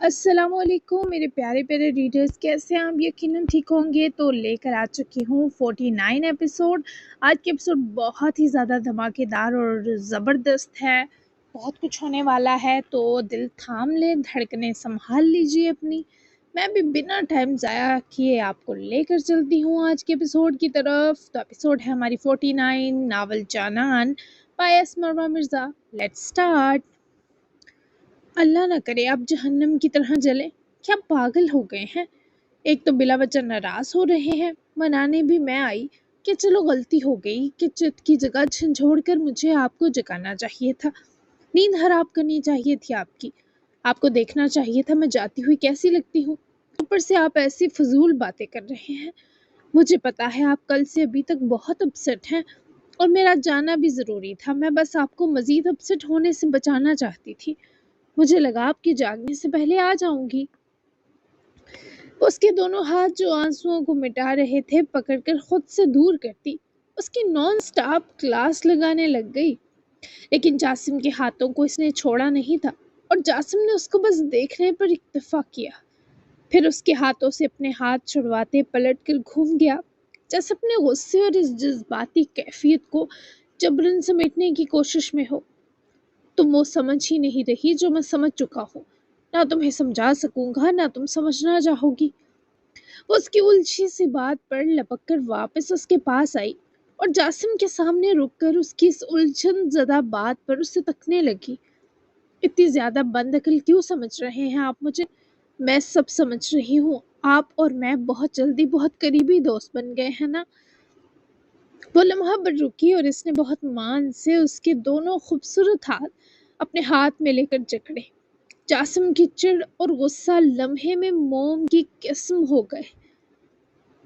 अस्सलाम वालेकुम मेरे प्यारे प्यारे रीडर्स, कैसे हैं आप? यकीनन ठीक होंगे। तो लेकर आ चुकी हूँ 49 एपिसोड। आज के एपिसोड बहुत ही ज़्यादा धमाकेदार और ज़बरदस्त है। बहुत कुछ होने वाला है, तो दिल थाम लें, धड़कनें संभाल लीजिए अपनी। मैं भी बिना टाइम ज़ाया किए आपको लेकर चलती हूँ आज के एपिसोड की तरफ। तो एपिसोड है हमारी 49, novel Janaan by Asma Mirza. Let's start. Allah ना करे आप जहन्नम की तरह जलें। क्या पागल हो गए हैं? एक तो बिला वजह नाराज हो रहे हैं। मनाने भी मैं आई कि चलो गलती हो गई कि चित की जगह झंझोड़ कर मुझे आपको जगाना चाहिए था, नींद हराम करनी चाहिए थी आपकी। आपको देखना चाहिए था मैं जाती हुई कैसी लगती हूँ। ऊपर से आप ऐसी फजूल बातें कर रहे हैं। मुझे पता है आप कल से अभी तक बहुत अपसेट हैं और मेरा जाना भी ज़रूरी था। मैं बस आपको मज़ीद अपसेट होने से बचाना चाहती थी। मुझे लगा आपके जागने से पहले आ जाऊंगी। उसके दोनों हाथ जो आंसुओं को मिटा रहे थे पकड़कर खुद से दूर करती, उसकी नॉन स्टॉप क्लास लगाने लग गई। लेकिन जासिम के हाथों को इसने छोड़ा नहीं था और जासिम ने उसको बस देखने पर इक्तफा किया। फिर उसके हाथों से अपने हाथ छुड़वाते पलट कर घूम गया, जैसे अपने गुस्से और इस जज्बाती कैफियत को जबरन समेटने की कोशिश में हो। तुम वो समझ ही नहीं रही जो मैं समझ चुका हूँ। ना तुम्हें समझा सकूंगा, ना तुम समझना चाहोगी। वो उसकी उलझी सी बात पर लपक कर वापस उसके पास आई और जासिम के सामने रुककर उसकी इस उलझन ज़दा बात पर उसे तकने लगी। इतनी ज्यादा बंद अकल क्यों समझ रहे हैं आप मुझे? मैं सब समझ रही हूँ। आप और मैं बहुत जल्दी बहुत करीबी दोस्त बन गए हैं ना। वो लम्हा भर रुकी और इसने बहुत मान से उसके दोनों खूबसूरत हाथ अपने हाथ में लेकर जकड़े। जासिम की चिढ़ और गुस्सा लम्हे में मोम की किस्म हो गए।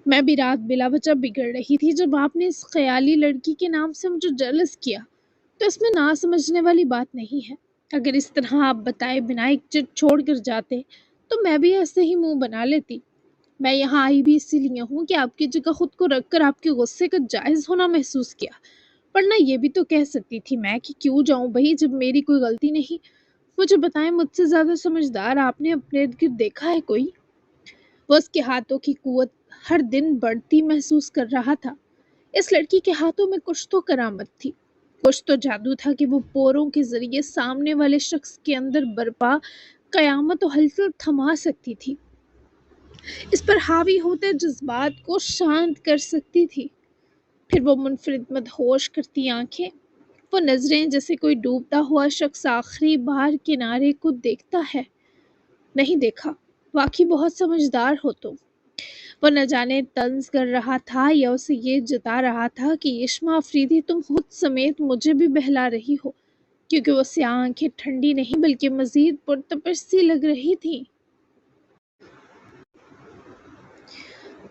मैं भी रात बिला वजह बिगड़ रही थी जब आपने इस ख्याली लड़की के नाम से मुझे जेलस किया। तो इसमें ना समझने वाली बात नहीं है। अगर इस तरह आप बताए बिना एक चिट छोड़ कर जाते तो मैं भी ऐसे ही मुंह बना लेती। मैं यहाँ आई भी इसीलिए हूँ कि आपकी जगह खुद को रखकर आपके गुस्से का जायज़ होना महसूस किया। वरना ये भी तो कह सकती थी मैं कि क्यों जाऊँ भाई जब मेरी कोई गलती नहीं। मुझे बताएं, मुझसे ज़्यादा समझदार आपने अपने इर्द गिर्द देखा है कोई? वो उसके हाथों की कुवत हर दिन बढ़ती महसूस कर रहा था। इस लड़की के हाथों में कुछ तो करामत थी, कुछ तो जादू था कि वो पोरों के जरिए सामने वाले शख्स के अंदर बर्पा कयामत और हलचल थमा सकती थी। इस पर हावी होते जज्बात को शांत कर सकती थी। फिर वो मुनफरिद मदहोश करती आंखें, वो नजरें जैसे कोई डूबता हुआ शख्स आखिरी बार किनारे को देखता है। नहीं देखा। वाकई बहुत समझदार हो तुम। वो न जाने तंज कर रहा था या उसे ये जता रहा था कि यशमा अफरीदी तुम खुद समेत मुझे भी बहला रही हो, क्योंकि वो स्याह आंखें ठंडी नहीं बल्कि मजीद पुरतपश सी लग रही थी।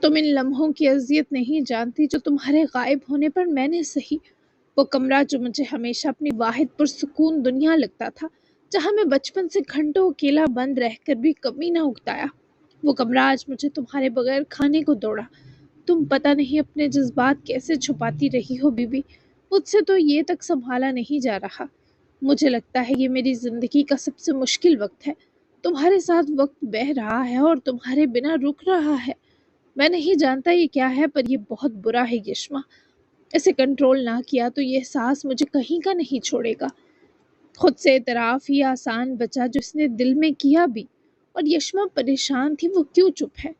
तुम इन लम्हों की अजियत नहीं जानती जो तुम्हारे गायब होने पर मैंने सही। वो कमरा जो मुझे हमेशा अपनी वाहिद पुरसुकून दुनिया लगता था, जहाँ मैं बचपन से घंटों अकेला बंद रहकर भी कभी ना उगताया, वो कमरा आज मुझे तुम्हारे बगैर खाने को दौड़ा। तुम पता नहीं अपने जज्बात कैसे छुपाती रही हो बीबी। मुझसे तो ये तक संभाला नहीं जा रहा। मुझे लगता है ये मेरी जिंदगी का सबसे मुश्किल वक्त है। तुम्हारे साथ वक्त बह रहा है और तुम्हारे बिना रुक रहा है। मैं नहीं जानता ये क्या है, पर ये बहुत बुरा है यशमा। इसे कंट्रोल ना किया तो ये एहसास मुझे कहीं का नहीं छोड़ेगा। खुद से इतराफ ही आसान बचा जो इसने दिल में किया भी। और यशमा परेशान थी, वो क्यों चुप है?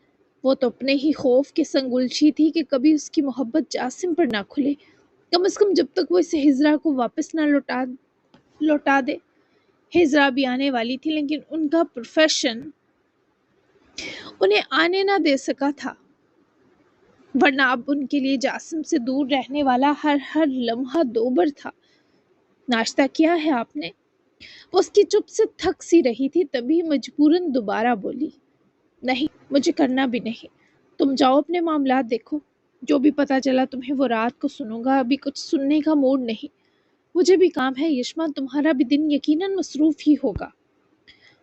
वो तो अपने ही खौफ के संग उलझी थी कि कभी उसकी मोहब्बत जासिम पर ना खुले, कम से कम जब तक वो इसे हिजरा को वापस ना लौटा दे। हिजरा भी आने वाली थी, लेकिन उनका प्रोफेशन उन्हें आने ना दे सका था। वरना अब उनके लिए जासिम से दूर रहने वाला हर हर लम्हा दोबर था। नाश्ता किया है आपने? वो उसकी चुप से थक सी रही थी, तभी मजबूरन दोबारा बोली, नहीं मुझे करना भी नहीं। तुम जाओ अपने मामलात देखो। जो भी पता चला तुम्हें वो रात को सुनूंगा, अभी कुछ सुनने का मूड नहीं। मुझे भी काम है यशमा, तुम्हारा भी दिन यकीनन मसरूफ ही होगा।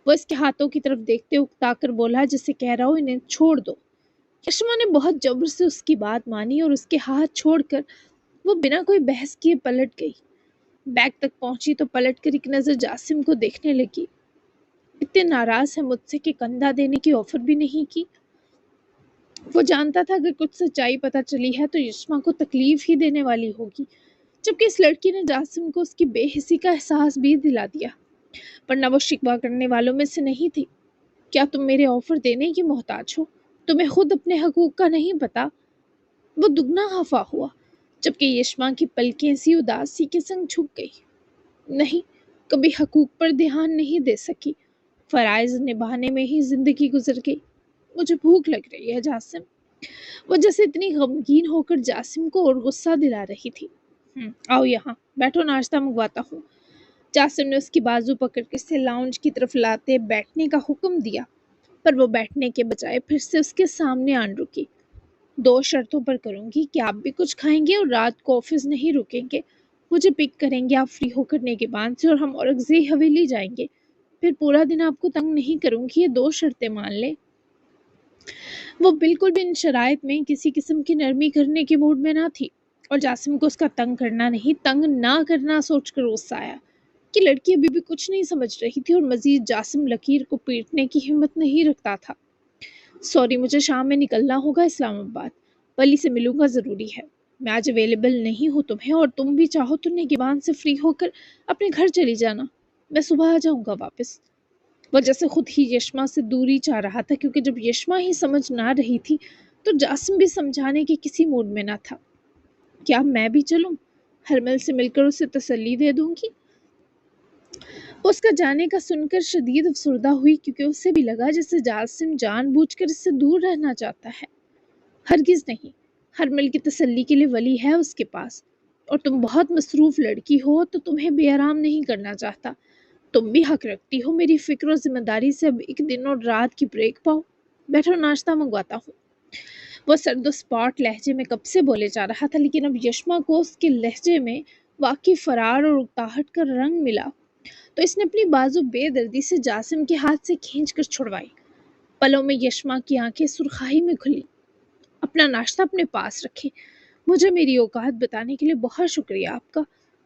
वो इसके हाथों की तरफ देखते उकताकर बोला, जैसे कह रहा हो इन्हें छोड़ दो। यशमा ने बहुत जबर से उसकी बात मानी और उसके हाथ छोड़कर वो बिना कोई बहस किए पलट गई। बैग तक पहुंची तो पलट कर एक नजर जासिम को देखने लगी। इतने नाराज है मुझसे कि कंधा देने की ऑफर भी नहीं की। वो जानता था अगर कुछ सच्चाई पता चली है तो यशमा को तकलीफ ही देने वाली होगी, जबकि इस लड़की ने जासिम को उसकी बेहिसी का एहसास भी दिला दिया। वरना वो शिकवा करने वालों में से नहीं थी। क्या तुम मेरे ऑफर देने की मोहताज हो? तुम्हें खुद अपने हकूक का नहीं पता? वो दुगना खफा हुआ, जबकि यशमा की पलकें सी उदासी के संग झुक गई। नहीं, कभी हकूक पर ध्यान नहीं दे सकी, फराइज निभाने में ही जिंदगी गुजर गई। मुझे भूख लग रही है जासिम। वो जैसे इतनी गमगीन होकर जासिम को और गुस्सा दिला रही थी। आओ यहाँ बैठो, नाश्ता मंगवाता हूँ। जासिम ने उसकी बाजू पकड़ कर उसे लाउंज की तरफ लाते बैठने का हुक्म दिया, पर वो बैठने के बजाय फिर से उसके सामने आन रुकी। 2 शर्तों पर करूंगी कि आप भी कुछ खाएंगे और रात को ऑफिस नहीं रुकेंगे। मुझे पिक करेंगे आप फ्री होकर नेगेबान से और हम औरंगजेब हवेली जाएंगे। फिर पूरा दिन आपको तंग नहीं करूंगी, ये 2 शर्तें मान ले। वो बिल्कुल भी इन शराइत में किसी किस्म की नरमी करने के मूड में ना थी, और जासिम को उसका तंग करना नहीं, तंग ना करना सोचकर गुस्सा आया कि लड़की अभी भी कुछ नहीं समझ रही थी और मजीद जासिम लकीर को पीटने की हिम्मत नहीं रखता था। सॉरी, मुझे शाम में निकलना होगा इस्लामाबाद। वली से मिलूंगा, ज़रूरी है। मैं आज अवेलेबल नहीं हूँ तुम्हें, और तुम भी चाहो तो निगहबान से फ्री होकर अपने घर चली जाना। मैं सुबह आ जाऊंगा वापस। वो जैसे खुद ही यशमा से दूरी चाह रहा था, क्योंकि जब यशमा ही समझ ना रही थी तो जासिम भी समझाने के किसी मूड में ना था। क्या मैं भी चलूं? हरमल से मिलकर उसे तसल्ली दे दूंगी। उसका जाने का सुनकर शदीद अफसरदा हुई, क्योंकि उसे भी लगा जैसे जासिम जानबूझकर इससे दूर रहना चाहता है। हरगिज नहीं, हरमल की तसल्ली के लिए वली है उसके पास, और तुम बहुत मसरूफ लड़की हो तो तुम्हें बेआराम नहीं करना चाहता। तुम भी हक रखती हो मेरी फिक्र और जिम्मेदारी से अब एक दिन और रात की ब्रेक पाओ। बैठो, नाश्ता मंगवाता हूँ। वो सर्दो स्पॉट लहजे में कब से बोले जा रहा था, लेकिन अब यशमा को उसके लहजे में वाकई फरार और उकताहट का रंग मिला, तो इसने अपनी बाजू बेदर्दी से जासिम के हाथ से खींच कर छुड़वाई। पलों में यशमा की आंखें सुर्खाई में खुली। अपना नाश्ता अपने पास रखें। मुझे मेरी औकात बताने के लिए बहुत शुक्रिया आपका।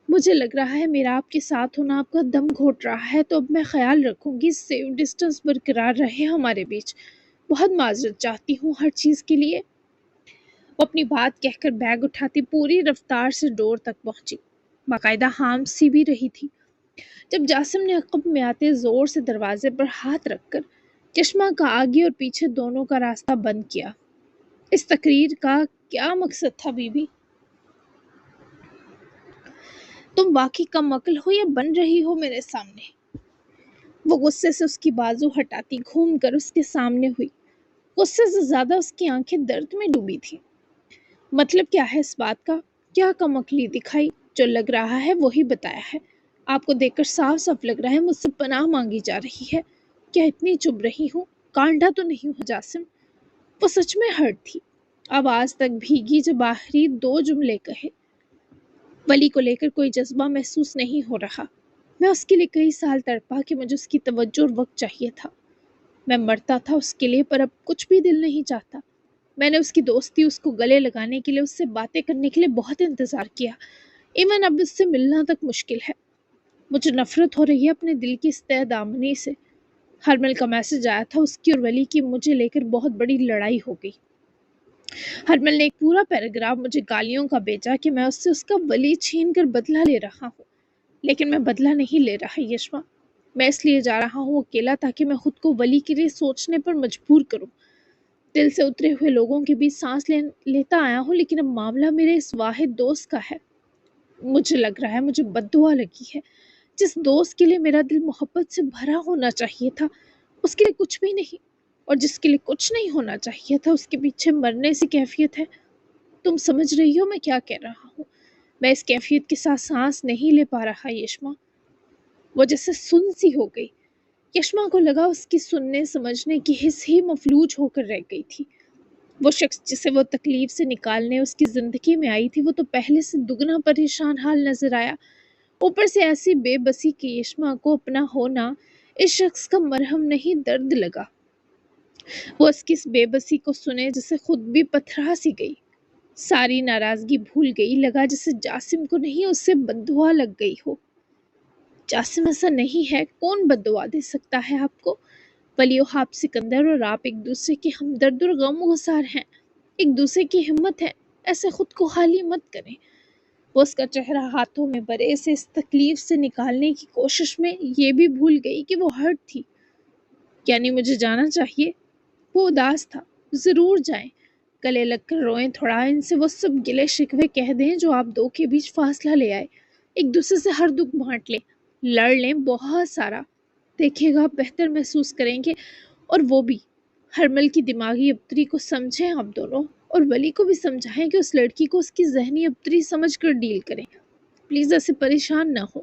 मुझे लग रहा है मेरा आपके साथ होना आपका दम घोट रहा है, तो अब मैं ख्याल रखूंगी सेफ डिस्टेंस बरकरार रहे हमारे बीच। बहुत माजरत चाहती हूँ हर चीज़ के लिए। वो अपनी बात कहकर बैग उठाती पूरी रफ्तार से डोर तक पहुंची। बाकायदा हाम सी भी रही थी। जब जासिम ने अक़ब में आते जोर से दरवाजे पर हाथ रखकर चश्मा का आगे और पीछे दोनों का रास्ता बंद किया। इस तकरीर का क्या मकसद था बीबी? तुम वाकई कम अक्ल हो या बन रही हो मेरे सामने? वो गुस्से से उसकी बाजू हटाती घूम कर उसके सामने हुई। गुस्से से ज्यादा उसकी आंखें दर्द में डूबी थी। मतलब क्या है इस बात का? क्या कम अक्ली दिखाई? जो लग रहा है वही बताया है। आपको देखकर साफ साफ लग रहा है मुझसे पनाह मांगी जा रही है। क्या इतनी चुभ रही हूँ? कांडा तो नहीं हूँ जासिम? वो सच में हर्ट थी। अब आज तक भीगी जब आखिरी 2 जुमले कहे। वली को लेकर कोई जज्बा महसूस नहीं हो रहा। मैं उसके लिए कई साल तड़पा कि मुझे उसकी तवज्जो और वक्त चाहिए था। मैं मरता था उसके लिए, पर अब कुछ भी दिल नहीं चाहता। मैंने उसकी दोस्ती, उसको गले लगाने के लिए, उससे बातें करने के लिए बहुत इंतज़ार किया। इवन अब उससे मिलना तक मुश्किल है। मुझे नफरत हो रही है अपने दिल की इस तह दामनी से। हरमल का मैसेज आया था, उसकी और वली की मुझे लेकर बहुत बड़ी लड़ाई हो गई। हरमल ने एक पूरा पैराग्राफ मुझे गालियों का भेजा कि मैं उससे उसका वली छीन कर बदला ले रहा हूँ। लेकिन मैं बदला नहीं ले रहा यशमा। मैं इसलिए जा रहा हूँ अकेला, ताकि मैं खुद को वली के लिए सोचने पर मजबूर करूँ। दिल से उतरे हुए लोगों के बीच सांस लेता आया हूँ, लेकिन अब मामला मेरे इस वाहिद दोस्त का है। मुझे लग रहा है मुझे बद्दुआ लगी है। जिस दोस्त के लिए मेरा दिल मोहब्बत से भरा होना चाहिए था, उसके लिए कुछ भी नहीं, और जिसके लिए कुछ नहीं होना चाहिए था उसके पीछे मरने से कैफियत है। तुम समझ रही हो मैं क्या कह रहा हूँ? मैं इस कैफियत के साथ सांस नहीं ले पा रहा यशमा। वो जैसे सुन सी हो गई। यशमा को लगा उसकी सुनने समझने की हिस्स ही मफलूज होकर रह गई थी। वो शख्स जिसे वो तकलीफ से निकालने उसकी जिंदगी में आई थी, वो तो पहले से दुगना परेशान हाल नजर आया। ऊपर से ऐसी बेबसी की यशमा को अपना होना इस शख्स का मरहम नहीं, दर्द लगा। वो उसकी इस बेबसी को सुने जिसे खुद भी पथरा सी गई। सारी नाराजगी भूल गई। लगा जैसे जासिम को नहीं उससे बद्दुआ लग गई हो। جاسم ایسا نہیں ہے، کون بددعا دے سکتا ہے آپ کو؟ ولی آپ سکندر اور آپ ایک دوسرے کے ہمدرد اور غم گسار ہیں، ایک دوسرے کی ہمت ہے، ایسے خود کو خالی مت کریں۔ وہ اس کا چہرہ ہاتھوں میں برے سے اس تکلیف سے نکالنے کی کوشش میں یہ بھی بھول گئی کہ وہ ہرٹ تھی۔ یعنی مجھے جانا چاہیے؟ وہ اداس تھا۔ ضرور جائیں، گلے لگ کر روئیں تھوڑا، ان سے وہ سب گلے شکوے کہہ دیں جو آپ دو کے بیچ فاصلہ لے آئے، ایک دوسرے سے ہر دکھ بانٹ لیں، لڑ لیں بہت سارا، دیکھیے گا آپ بہتر محسوس کریں گے۔ اور وہ بھی ہرمل کی دماغی ابتری کو سمجھیں آپ دونوں، اور ولی کو بھی سمجھائیں کہ اس لڑکی کو اس کی ذہنی ابتری سمجھ کر ڈیل کریں۔ پلیز ایسے پریشان نہ ہو،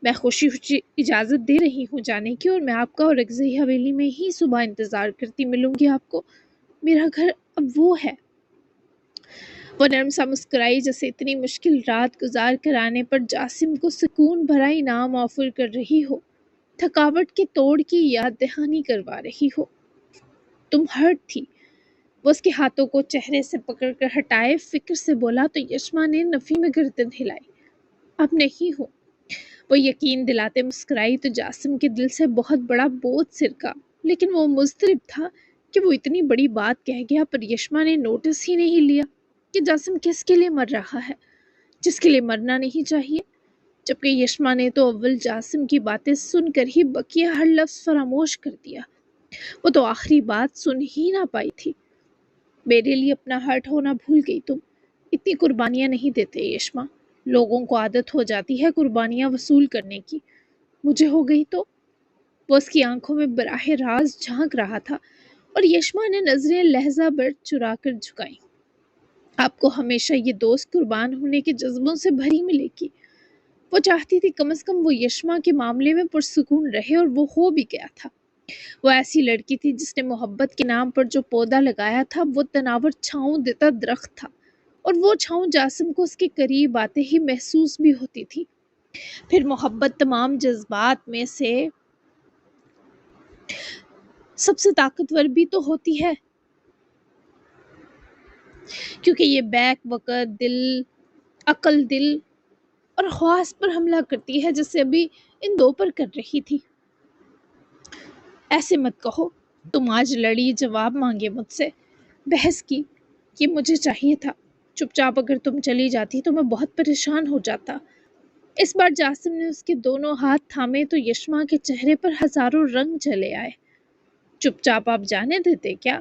میں خوشی خوشی اجازت دے رہی ہوں جانے کی، اور میں آپ کا اور رگزئی حویلی میں ہی صبح انتظار کرتی ملوں گی آپ کو۔ میرا گھر اب وہ ہے۔ وہ نرم سا مسکرائی جیسے اتنی مشکل رات گزار کر آنے پر جاسم کو سکون بھرا انعام آفر کر رہی ہو، تھکاوٹ کے توڑ کی یاد دہانی کروا رہی ہو۔ تم ہرٹ تھی۔ وہ اس کے ہاتھوں کو چہرے سے پکڑ کر ہٹائے فکر سے بولا تو یشما نے نفی میں گردن ہلائی۔ اب نہیں ہو۔ وہ یقین دلاتے مسکرائی تو جاسم کے دل سے بہت بڑا بوجھ سرکا، لیکن وہ مضطرب تھا کہ وہ اتنی بڑی بات کہہ گیا پر یشما نے نوٹس ہی نہیں لیا کہ جاسم کس کے لیے مر رہا ہے، جس کے لیے مرنا نہیں چاہیے، جبکہ یشما نے تو اول جاسم کی باتیں سن کر ہی بقیہ ہر لفظ فراموش کر دیا۔ وہ تو آخری بات سن ہی نہ پائی تھی۔ میرے لیے اپنا ہرٹ ہونا بھول گئی تم، اتنی قربانیاں نہیں دیتے یشما، لوگوں کو عادت ہو جاتی ہے قربانیاں وصول کرنے کی، مجھے ہو گئی تو؟ وہ اس کی آنکھوں میں براہ راست جھانک رہا تھا اور یشما نے نظریں لہجہ بھر چرا کر جھکائیں۔ آپ کو ہمیشہ یہ دوست قربان ہونے کے جذبوں سے بھری ملے گی۔ وہ چاہتی تھی کم از کم وہ یشما کے معاملے میں پرسکون رہے، اور وہ ہو بھی گیا تھا۔ وہ ایسی لڑکی تھی جس نے محبت کے نام پر جو پودا لگایا تھا وہ تناور چھاؤں دیتا درخت تھا، اور وہ چھاؤں جاسم کو اس کے قریب آتے ہی محسوس بھی ہوتی تھی۔ پھر محبت تمام جذبات میں سے سب سے طاقتور بھی تو ہوتی ہے، کیونکہ یہ بیک وقت دل، عقل دل اور خواص پر حملہ کرتی ہے جیسے ابھی ان دو پر کر رہی تھی۔ ایسے مت کہو، تم آج لڑی، جواب مانگے مجھ سے، بحث کی، یہ مجھے چاہیے تھا۔ چپ چاپ اگر تم چلی جاتی تو میں بہت پریشان ہو جاتا۔ اس بار جاسم نے اس کے دونوں ہاتھ تھامے تو یشما کے چہرے پر ہزاروں رنگ چلے آئے۔ چپ چاپ آپ جانے دیتے کیا؟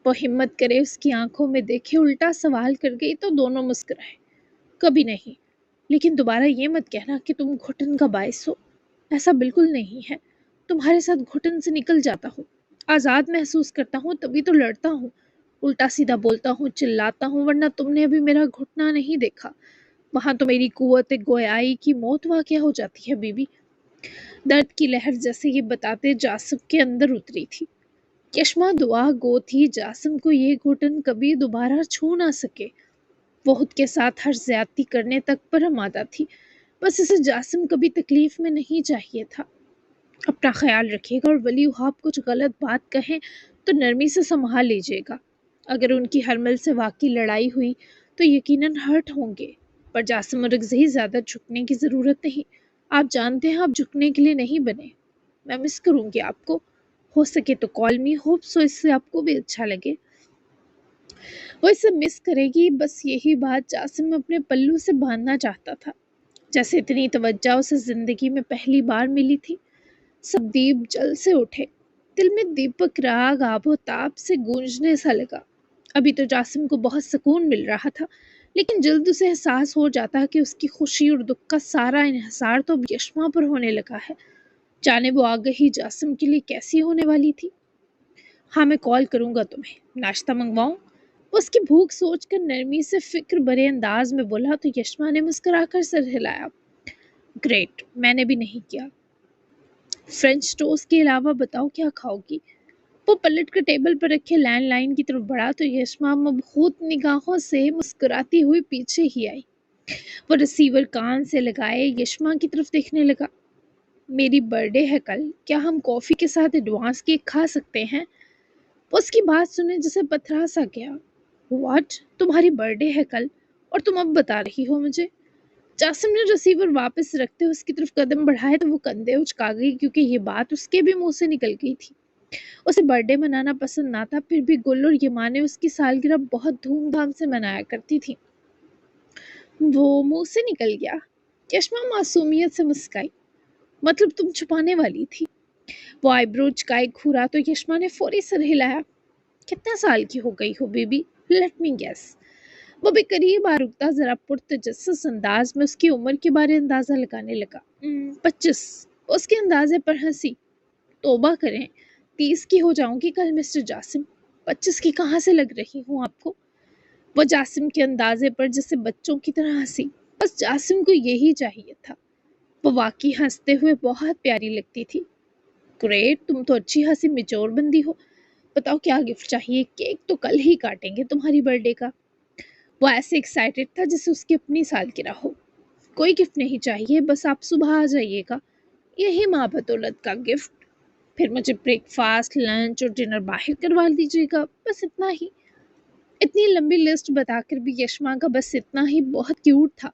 وہ ہمت کرے اس کی آنکھوں میں دیکھے الٹا سوال کر گئی تو دونوں مسکرائے۔ کبھی نہیں، لیکن دوبارہ یہ مت کہنا کہ تم گھٹن کا باعث ہو، ایسا بالکل نہیں ہے۔ تمہارے ساتھ گھٹن سے نکل جاتا ہوں، آزاد محسوس کرتا ہوں، تبھی تو لڑتا ہوں، الٹا سیدھا بولتا ہوں، چلاتا ہوں، ورنہ تم نے ابھی میرا گھٹنا نہیں دیکھا، وہاں تو میری قوت گویائی کی موت واقع ہو جاتی ہے بی بی۔ درد کی لہر جیسے یہ بتاتے جاسم کے اندر اتری تھی۔ یشما دعا گو تھی جاسم کو یہ گھٹن کبھی دوبارہ چھو نہ سکے۔ وہ خود کے ساتھ ہر زیادتی کرنے تک پر آمادہ تھی، بس اسے جاسم کبھی تکلیف میں نہیں چاہیے تھا۔ اپنا خیال رکھیے گا، اور ولی آپ کچھ غلط بات کہیں تو نرمی سے سنبھال لیجیے گا۔ اگر ان کی ہرمل سے واقعی لڑائی ہوئی تو یقیناً ہرٹ ہوں گے، پر جاسم اور رگزئی زیادہ جھکنے کی ضرورت نہیں، آپ جانتے ہیں آپ جھکنے کے لیے نہیں بنے۔ میں مس کروں گی آپ کو، ہو سکے تو کال می، ہوپ سو اس سے آپ کو بھی اچھا لگے۔ وہ اسے مس کرے گی، بس یہی بات جاسم اپنے پلو سے باندھنا چاہتا تھا، جیسے اتنی توجہ اسے زندگی میں پہلی بار ملی تھی۔ سب دیپ جل سے اٹھے، دل میں دیپک راگ آب و تاب سے گونجنے سا لگا۔ ابھی تو جاسم کو بہت سکون مل رہا تھا، لیکن جلد اسے احساس ہو جاتا کہ اس کی خوشی اور دکھ کا سارا انحصار تو اب یشما پر ہونے لگا ہے۔ جانے وہ آگہی جاسم کے لیے کیسی ہونے والی تھی۔ ہاں میں کال کروں گا تمہیں، ناشتہ منگواؤں؟ اس کی بھوک سوچ کر نرمی سے فکر بھرے انداز میں بولا تو یشما نے مسکرا کر سر ہلایا۔ گریٹ، میں نے بھی نہیں کیا۔ فرینچ ٹوسٹ کے علاوہ بتاؤ کیا کھاؤ گی؟ وہ پلٹ کر ٹیبل پر رکھے لینڈ لائن کی طرف بڑھا تو یشما مبہوت نگاہوں سے مسکراتی ہوئی پیچھے ہی آئی۔ وہ ریسیور کان سے لگائے یشما کی طرف دیکھنے لگا۔ میری برتھ ڈے ہے کل، کیا ہم کافی کے ساتھ ایڈوانس کیک کھا سکتے ہیں؟ وہ اس کی بات سنے جسے پتھرا سا گیا۔ واٹ؟ تمہاری برتھ ڈے ہے کل اور تم اب بتا رہی ہو مجھے؟ जासिम ने रिसीवर वापस रखते हुए उसकी तरफ कदम बढ़ाए तो वो कंधे उचका गई, क्योंकि ये बात उसके भी मुंह से निकल गई थी। उसे बर्थडे मनाना पसंद ना था, फिर भी गुल और यमा ने उसकी सालगिरह बहुत धूमधाम से मनाया करती थी। वो मुंह से निकल गया। यशमा मासूमियत से मुस्काई। मतलब तुम छुपाने वाली थी। वो आईब्रो चकाए घूरा तो यशमा ने फौरी सर हिलाया। कितने साल की हो गई हो बेबी? Let me guess. वो भी करीब आ रुकता जरा पुरतजस्सुस अंदाज में उसकी उम्र के बारे अंदाजा लगाने लगा। 25। उसके अंदाजे पर हंसी। तौबा करें, 30 की हो जाऊंगी कल मिस्टर जासिम। 25 की कहाँ से लग रही हूँ आपको? वो जासिम के अंदाजे पर जैसे बच्चों की तरह हंसी। बस जासिम को यही चाहिए था। वो वाकई हंसते हुए बहुत प्यारी लगती थी। ग्रेट, तुम तो अच्छी हंसी मिचोर बंदी हो। बताओ क्या गिफ्ट चाहिए? केक तो कल ही काटेंगे तुम्हारी बर्थडे का। वो ऐसे एक्साइटेड था जैसे उसकी अपनी सालगिरह हो। कोई गिफ्ट नहीं चाहिए, बस आप सुबह आ जाइएगा। यही माँ बदौलत का गिफ्ट। फिर मुझे ब्रेकफास्ट, लंच और डिनर बाहर करवा दीजिएगा, बस इतना ही। इतनी लंबी लिस्ट बताकर भी यशमा का बस इतना ही बहुत क्यूट था।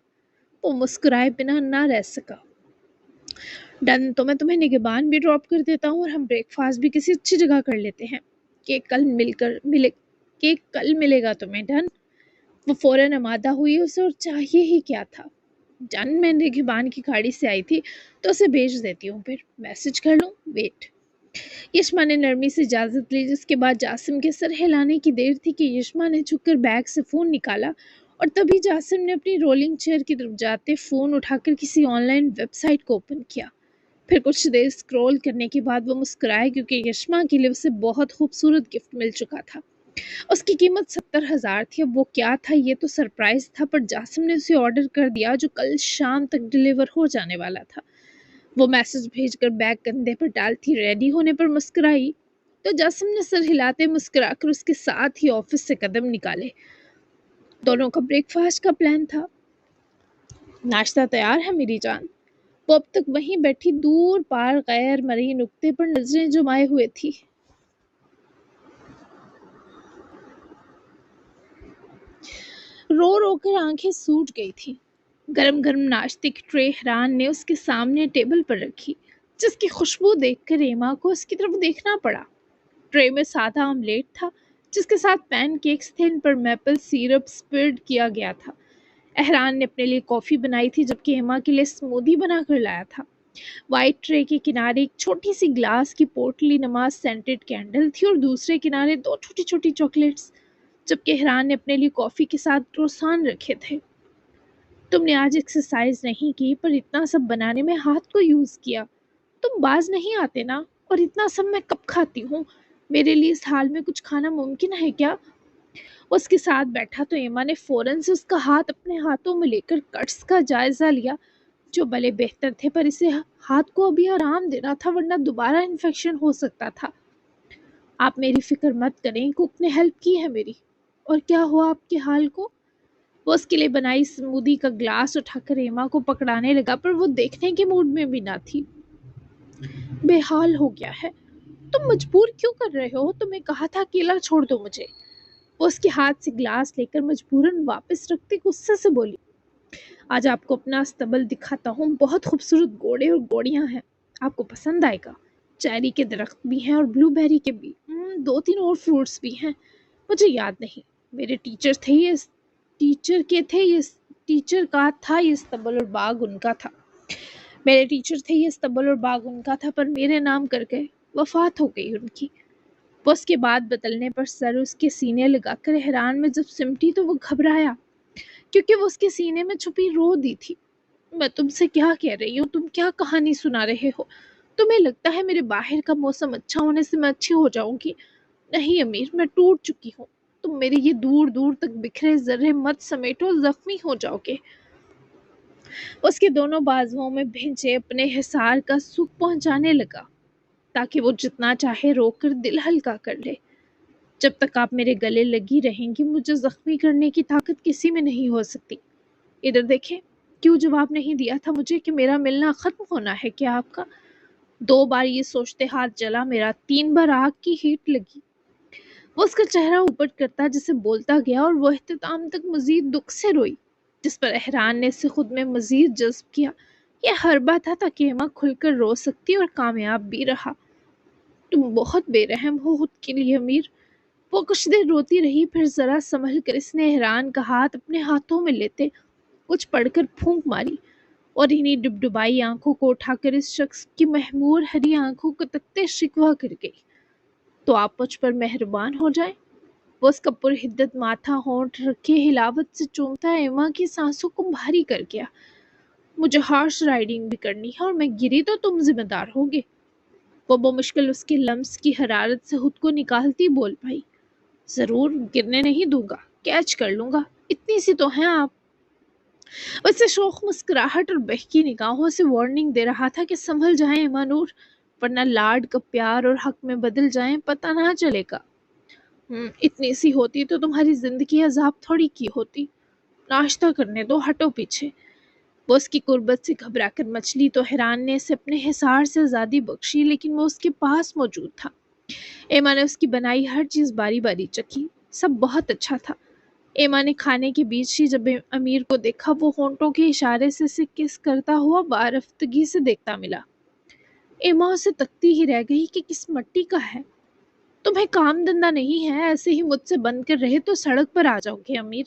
वो मुस्कुराए बिना ना रह सका। डन, तो मैं तुम्हें निगहबान भी ड्रॉप कर देता हूँ और हम ब्रेकफास्ट भी किसी अच्छी जगह कर लेते हैं। केक कल मिलेगा तुम्हें। डन। वो फौरन आमादा हुई। उसे और चाहिए ही क्या था। डन, मैं निगहबान की गाड़ी से आई थी तो उसे भेज देती हूँ, फिर मैसेज कर लूँ। वेट। यशमा ने नरमी से इजाजत ली, जिसके बाद जासिम के सर हिलाने की देर थी कि यशमा ने झुककर बैग से फोन निकाला और तभी जासिम ने अपनी रोलिंग चेयर की तरफ जाते फोन उठाकर किसी ऑनलाइन वेबसाइट को ओपन किया। फिर कुछ देर स्क्रॉल करने के बाद वो मुस्कुराए, क्योंकि यशमा के लिए उसे बहुत खूबसूरत गिफ्ट मिल चुका था। उसकी कीमत 70,000 थी। अब वो क्या था ये तो सरप्राइज था, पर जासिम ने उसे ऑर्डर कर दिया जो कल शाम तक डिलीवर हो जाने वाला था। वो मैसेज भेजकर बैग कंधे पर डालती रेडी होने पर मुस्कुराई तो जासिम ने सर हिलाते मुस्कुराकर उसके साथ ही ऑफिस से कदम निकाले। दोनों का ब्रेकफास्ट का प्लान था। नाश्ता तैयार है मेरी जान। वो अब तक वहीं बैठी दूर पार गैर मरी नुक्ते पर नजरें जुमाए हुए थी। रो रो कर आंखें सूज गई थी। गरम गरम नाश्ते की ट्रे हैरान ने उसके सामने टेबल पर रखी, जिसकी खुशबू देखकर एमा को उसकी तरफ देखना पड़ा। ट्रे में सादा ऑमलेट था, जिसके साथ पैनकेक्स थे। इन पर मैपल सिरप स्प्रेड किया गया था। एहरान ने अपने लिए कॉफ़ी बनाई थी, जबकि एमा के लिए स्मूदी बनाकर लाया था। वाइट ट्रे के किनारे एक छोटी सी ग्लास की पोटली नमाज सेंटेड कैंडल थी और दूसरे किनारे दो छोटी छोटी चॉकलेट्स, जबकि एहरान ने अपने लिए कॉफ़ी के साथ क्रोसान रखे थे। तुमने आज एक्सरसाइज नहीं की, पर इतना सब बनाने में हाथ को यूज़ किया। तुम बाज नहीं आते ना? और इतना सब मैं कब खाती हूँ? मेरे लिए इस हाल में कुछ खाना मुमकिन है क्या? उसके साथ बैठा तो एमा ने फौरन से उसका हाथ अपने हाथों में लेकर कट्स का जायजा लिया, जो भले बेहतर थे, पर इसे हाथ को अभी आराम देना था, वरना दोबारा इन्फेक्शन हो सकता था। आप मेरी फिक्र मत करें, कुक ने हेल्प की है मेरी। और क्या हुआ आपके हाल को? वो उसके लिए बनाई स्मूदी का ग्लास उठाकर एमा को पकड़ाने लगा, पर वो देखने के मूड में भी ना थी। बेहाल हो गया है। तुम मजबूर क्यों कर रहे हो? तुम्हें कहा था अकेला छोड़ दो मुझे। वो उसके हाथ से ग्लास लेकर मजबूरन वापस रखते गुस्से से बोली, आज आपको अपना अस्तबल दिखाता हूँ। बहुत खूबसूरत घोड़े और घोड़ियाँ हैं, आपको पसंद आएगा। चेरी के दरख्त भी हैं और ब्लूबेरी के भी। दो तीन और फ्रूट्स भी हैं, मुझे याद नहीं। मेरे टीचर का था ये स्तबल और बाग उनका था। मेरे टीचर थे, ये स्तबल और बाग उनका था, पर मेरे नाम कर गए। वफात हो गई उनकी। वो उसके बाद बदलने पर सर उसके सीने लगाकर हैरान में जब सिमटी तो वो घबराया, क्योंकि वो उसके सीने में छुपी रो दी थी। मैं तुमसे क्या कह रही हूँ? तुम क्या कहानी सुना रहे हो? तुम्हें लगता है मेरे बाहर का मौसम अच्छा होने से मैं अच्छी हो जाऊंगी? नहीं अमीर, मैं टूट चुकी हूँ। तुम मेरे ये दूर दूर तक बिखरे जर्रे मत समेटो, जख्मी हो जाओगे। उसके दोनों बाजुओं में भिंचे अपने हिसार का सुख पहुंचाने लगा, ताकि वो जितना चाहे रोकर दिल हल्का कर ले। जब तक आप मेरे गले लगी रहेंगी, मुझे जख्मी करने की ताकत किसी में नहीं हो सकती। इधर देखें, क्यों जवाब नहीं दिया था मुझे कि मेरा मिलना खत्म होना है क्या आपका? 2 बार ये सोचते हाथ जला मेरा, 3 बार आग की हीट लगी। वो उसका चेहरा ऊपर करता जैसे बोलता गया और वो इख्तिताम तक मजीद दुख से रोई। جس پر احران نے اسے خود میں مزید جذب کیا۔ یہ حربہ تھا تاکہ ایما کھل کر رو سکتی اور کامیاب بھی رہا۔ تم بہت بے رحم ہو خود کے لیے امیر۔ وہ کچھ دیر روتی رہی، پھر ذرا سنبھل کر اس نے احران کا ہاتھ اپنے ہاتھوں میں لیتے کچھ پڑھ کر پھونک ماری اور انہیں ڈبڈبائی آنکھوں کو اٹھا کر اس شخص کی محمور ہری آنکھوں کو تکتے شکوہ کر گئی۔ تو آپ مجھ پر مہربان ہو جائیں۔ وہ اس کا پرحدت ماتھا ہونٹ رکھے ہلاوت سے چومتا ایما کی سانسوں کو بھاری کر گیا۔ مجھے ہارش رائڈنگ بھی کرنی ہے اور میں گری تو تم ذمہ دار ہوگے۔ وہ بمشکل اس کے لمس کی حرارت سے خود کو نکالتی بول پائی، ضرور گرنے نہیں دوں گا، کیچ کر لوں گا، اتنی سی تو ہیں آپ۔ اسے شوق مسکراہٹ اور بہکی نگاہوں سے وارننگ دے رہا تھا کہ سنبھل جائیں ایما نور، ورنہ لاڈ کا پیار اور حق میں بدل جائیں، پتہ نہ چلے گا۔ اتنی سی ہوتی تو تمہاری زندگی عذاب تھوڑی کی ہوتی۔ ناشتہ کرنے دو، ہٹو پیچھے۔ وہ اس کی قربت سے گھبرا کر مچلی تو حیران نے اسے اپنے حصار سے آزادی بخشی، لیکن وہ اس کے پاس موجود تھا۔ ایما نے اس کی بنائی ہر چیز باری باری چکھی، سب بہت اچھا تھا۔ ایما نے کھانے کے بیچ ہی جب امیر کو دیکھا، وہ ہونٹوں کے اشارے سے اسے کس کرتا ہوا بارفتگی سے دیکھتا ملا۔ ایما اسے تکتی ہی رہ گئی کہ کس مٹی کا ہے۔ تمہیں کام دھندہ نہیں ہے، ایسے ہی مجھ سے بن کر رہے تو سڑک پر آ جاؤ گے امیر۔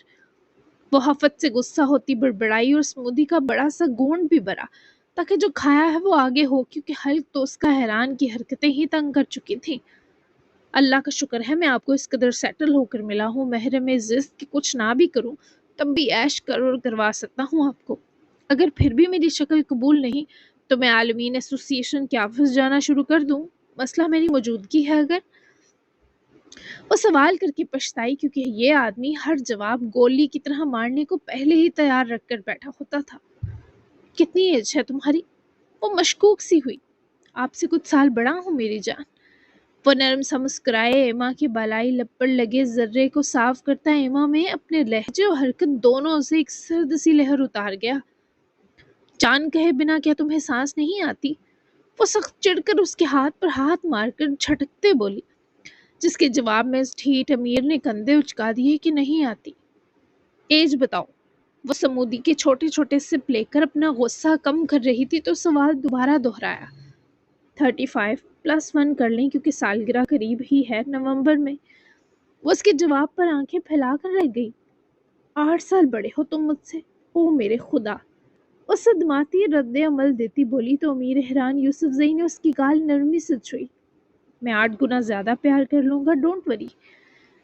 وہ حفت سے غصہ ہوتی بڑبڑائی اور سمودی کا بڑا سا گونڈ بھی بھرا تاکہ جو کھایا ہے وہ آگے ہو، کیونکہ حلق تو اس کا حیران کی حرکتیں ہی تنگ کر چکی تھیں۔ اللہ کا شکر ہے میں آپ کو اس قدر سیٹل ہو کر ملا ہوں، محرم زشت کہ کچھ نہ بھی کروں تب بھی عیش کروا سکتا ہوں آپ کو۔ اگر پھر بھی میری شکل قبول نہیں تو میں عالمین ایسوسی ایشن کے آفس جانا شروع کر دوں، مسئلہ میری موجودگی ہے اگر۔ وہ سوال کر کے پچھتائی، کیونکہ یہ آدمی ہر جواب گولی کی طرح مارنے کو پہلے ہی تیار رکھ کر بیٹھا ہوتا تھا۔ کتنی ایج ہے تمہاری؟ وہ مشکوک سی ہوئی۔ آپ سے کچھ سال بڑا ہوں میری جان۔ وہ نرم سا مسکرائے، ایما کے بالائی لب پر لگے ذرے کو صاف کرتا ایما میں اپنے لہجے اور حرکت دونوں سے ایک سرد سی لہر اتار گیا۔ جان کہے بنا کیا تمہیں سانس نہیں آتی؟ وہ سخت چڑھ کر اس کے ہاتھ پر ہاتھ مار کر جھٹکتے بولی، جس کے جواب میں اس ٹھیٹ امیر نے کندھے اچکا دیے کہ نہیں آتی۔ ایج بتاؤ۔ وہ سمودی کے چھوٹے چھوٹے سپ لے کر اپنا غصہ کم کر رہی تھی تو سوال دوبارہ دہرایا۔ 35 +1 کر لیں کیونکہ سالگرہ قریب ہی ہے، نومبر میں۔ وہ اس کے جواب پر آنکھیں پھیلا کر رہ گئی۔ 8 سال بڑے ہو تم مجھ سے، او میرے خدا۔ وہ صدماتی رد عمل دیتی بولی تو امیر احران یوسف زئی نے اس کی گال نرمی سے چھوئی۔ میں 8 گنا زیادہ پیار کر لوں گا، ڈونٹ وری۔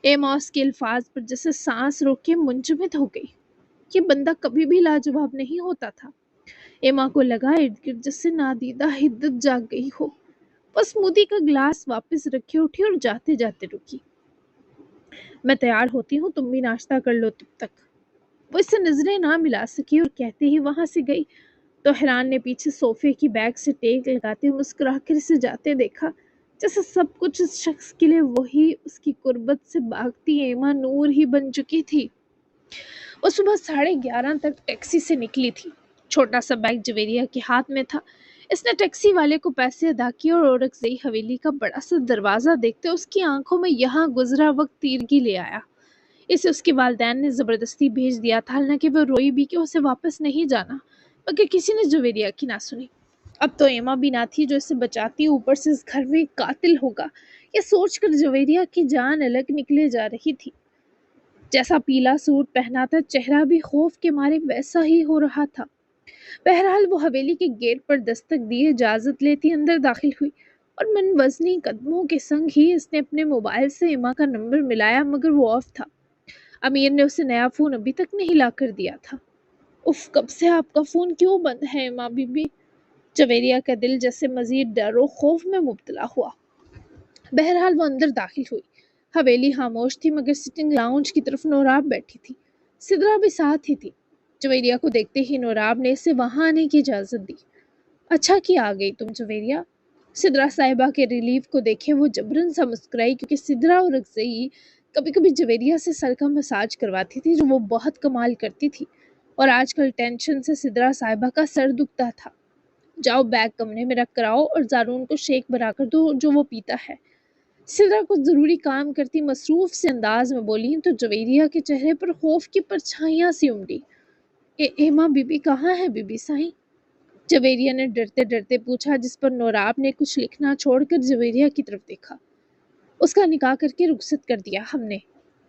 ایما اس کے الفاظ پر جیسے سانس روک کے منجمد ہو گئی۔ یہ بندہ کبھی بھی لاجواب نہیں ہوتا تھا۔ ایما کو لگا ارد گرد جیسے نادیدہ حدت جاگ گئی ہو۔ وہ اسموتی کا گلاس واپس رکھے اٹھی اور جاتے جاتے رکی۔ میں تیار ہوتی ہوں، تم بھی ناشتہ کر لو تب تک۔ وہ اس سے نظریں نہ ملا سکی اور کہتے ہی وہاں سے گئی تو حیران نے پیچھے صوفے کی بیگ سے ٹیک لگاتے مسکرا کر اسے جاتے دیکھا، جیسے سب کچھ اس شخص کے لیے وہی اس کی قربت سے بھاگتی ایما نور ہی بن چکی تھی۔ وہ صبح 11:30 تک ٹیکسی سے نکلی تھی۔ چھوٹا سا بیگ جویریہ کے ہاتھ میں تھا۔ اس نے ٹیکسی والے کو پیسے ادا کیے اور اورکزئی حویلی کا بڑا سا دروازہ دیکھتے اس کی آنکھوں میں یہاں گزرا وقت تیرگی لے آیا۔ اسے اس کے والدین نے زبردستی بھیج دیا تھا، حالانکہ وہ روئی بھی کہ اسے واپس نہیں جانا، مگر کسی نے جویریہ کی نہ سنی۔ اب تو ایما بھی نہ تھی جو اسے بچاتی، اوپر سے اس گھر میں ایک قاتل ہوگا، یہ سوچ کر جویریہ کی جان الگ نکلے جا رہی تھی۔ جیسا پیلا سوٹ پہنا تھا، چہرہ بھی خوف کے مارے ویسا ہی ہو رہا تھا۔ بہرحال وہ حویلی کے گیٹ پر دستک دیے اجازت لیتی اندر داخل ہوئی اور من وزنی قدموں کے سنگ ہی اس نے اپنے موبائل سے ایما کا نمبر ملایا، مگر وہ آف تھا۔ امیر نے اسے نیا فون ابھی تک نہیں لا کر دیا تھا۔ اف، کب سے آپ کا فون کیوں بند ہے ایما بی بی؟ جویریہ کا دل جیسے مزید ڈر و خوف میں مبتلا ہوا۔ بہرحال وہ اندر داخل ہوئی۔ حویلی خاموش تھی، مگر سٹنگ لاؤنج کی طرف نوراب بیٹھی تھی۔ سدرا بھی ساتھ ہی تھی۔ جویریہ کو دیکھتے ہی نوراب نے اسے وہاں آنے کی اجازت دی۔ اچھا کیا آ گئی تم جویریہ۔ سدرا صاحبہ کے ریلیف کو دیکھے وہ جبرن سا مسکرائی، کیونکہ سدرا اور اورکزئی کبھی کبھی جویریہ سے سر کا مساج کرواتی تھی، جو وہ بہت کمال کرتی تھی، اور آج کل ٹینشن سے سدرا صاحبہ کا سر دکھتا تھا۔ جاؤ بیگ کمرے میں رکھ کر آؤ اور زارون کو شیک بنا کر دو جو وہ پیتا ہے۔ سدرا کچھ ضروری کام کرتی مصروف سے انداز میں بولی تو جویریہ کے چہرے پر خوف کی پرچھائیاں سی امڑی۔ ایما بی بی کہاں ہے بی بی سائیں؟ جویریہ نے ڈرتے ڈرتے پوچھا، جس پر نوراب نے کچھ لکھنا چھوڑ کر جویریہ کی طرف دیکھا۔ اس کا نکاح کر کے رخصت کر دیا ہم نے،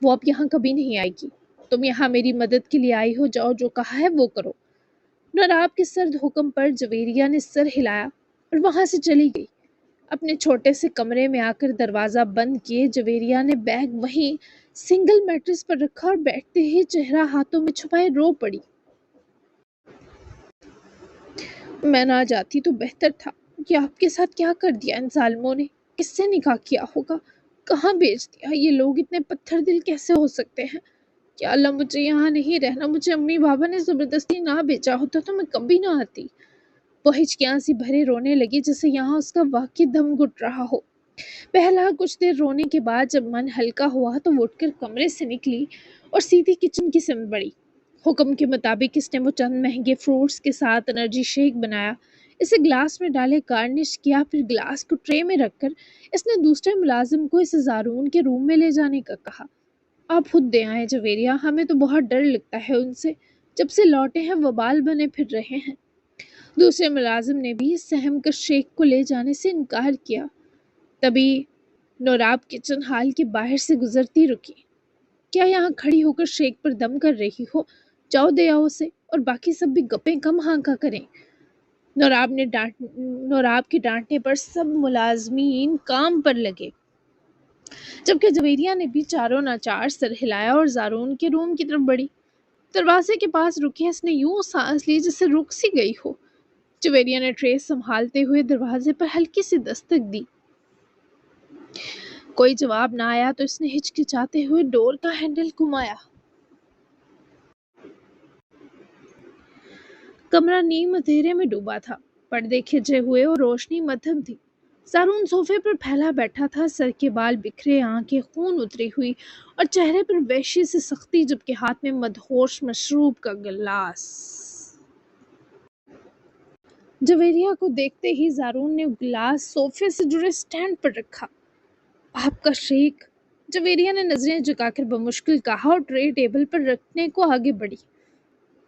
وہ اب یہاں کبھی نہیں آئے گی۔ تم یہاں میری مدد کے لیے آئی ہو، جاؤ جو کہا ہے وہ کرو۔ نوراب کے سرد حکم پر جویریہ نے سر ہلایا اور وہاں سے چلی گئی۔ اپنے چھوٹے سے کمرے میں آ کر دروازہ بند کیے جویریہ نے بیگ وہیں سنگل میٹرس پر رکھا اور بیٹھتے ہی چہرہ ہاتھوں میں چھپائے رو پڑی۔ میں نہ جاتی تو بہتر تھا۔ یہ آپ کے ساتھ کیا کر دیا ان ظالموں نے؟ کس سے نکاح کیا ہوگا؟ کہاں بیچ دیا؟ یہ لوگ اتنے پتھر دل کیسے ہو سکتے ہیں؟ یا اللہ، مجھے یہاں نہیں رہنا۔ مجھے امی بابا نے زبردستی نہ بیچا ہوتا تو میں کبھی نہ آتی۔ وہ ہچکیاں سی بھرے رونے لگی جیسے یہاں اس کا واقعی دم گھٹ رہا ہو۔ پہلا کچھ دیر رونے کے بعد جب من ہلکا ہوا تو وہ اٹھ کر کمرے سے نکلی اور سیدھی کچن کی سمت بڑھی۔ حکم کے مطابق اس نے وہ چند مہنگے فروٹس کے ساتھ انرجی شیک بنایا، اسے گلاس میں ڈالے، گارنش کیا، پھر گلاس کو ٹرے میں رکھ کر اس نے دوسرے ملازم کو اسے زارون کے روم میں لے جانے کا کہا۔ آپ خود دے آئیں جویریہ، ہمیں تو بہت ڈر لگتا ہے ان سے، جب سے لوٹے ہیں وبال بنے پھر رہے ہیں۔ دوسرے ملازم نے بھی سہم کر شیخ کو لے جانے سے انکار کیا۔ تبھی نوراب کچن ہال کے باہر سے گزرتی رکی۔ کیا یہاں کھڑی ہو کر شیخ پر دم کر رہی ہو؟ جاؤ دے آؤ اسے، اور باقی سب بھی گپیں کم ہانکا کریں۔ نوراب کے ڈانٹنے پر سب ملازمین کام پر لگے، جبکہ جویریہ نے بھی چاروں ناچار سر ہلایا اور زارون کے روم کی طرف بڑھی۔ دروازے کے پاس رکی اس نے یوں سانس لی جیسے رک سی گئی ہو۔ جویریہ نے ٹرے سنبھالتے ہوئے دروازے پر ہلکی سی دستک دی۔ کوئی جواب نہ آیا تو اس نے ہچکچاتے ہوئے ڈور کا ہینڈل گھمایا۔ کمرہ نیم اندھیرے میں ڈوبا تھا، پردے کھچے ہوئے اور روشنی مدھم تھی۔ زارون صوفے پر پھیلا بیٹھا تھا، سر کے بال بکھرے، آنکھیں خون اتری ہوئی اور چہرے پر وحشی سی سختی، جبکہ ہاتھ میں مدہوش مشروب کا گلاس۔ جویریہ کو دیکھتے ہی زارون نے گلاس صوفے سے جڑے سٹینڈ پر رکھا۔ آپ کا شیک؟ جویریہ نے نظریں جھکا کر بمشکل کہا اور ٹرے ٹیبل پر رکھنے کو آگے بڑھی۔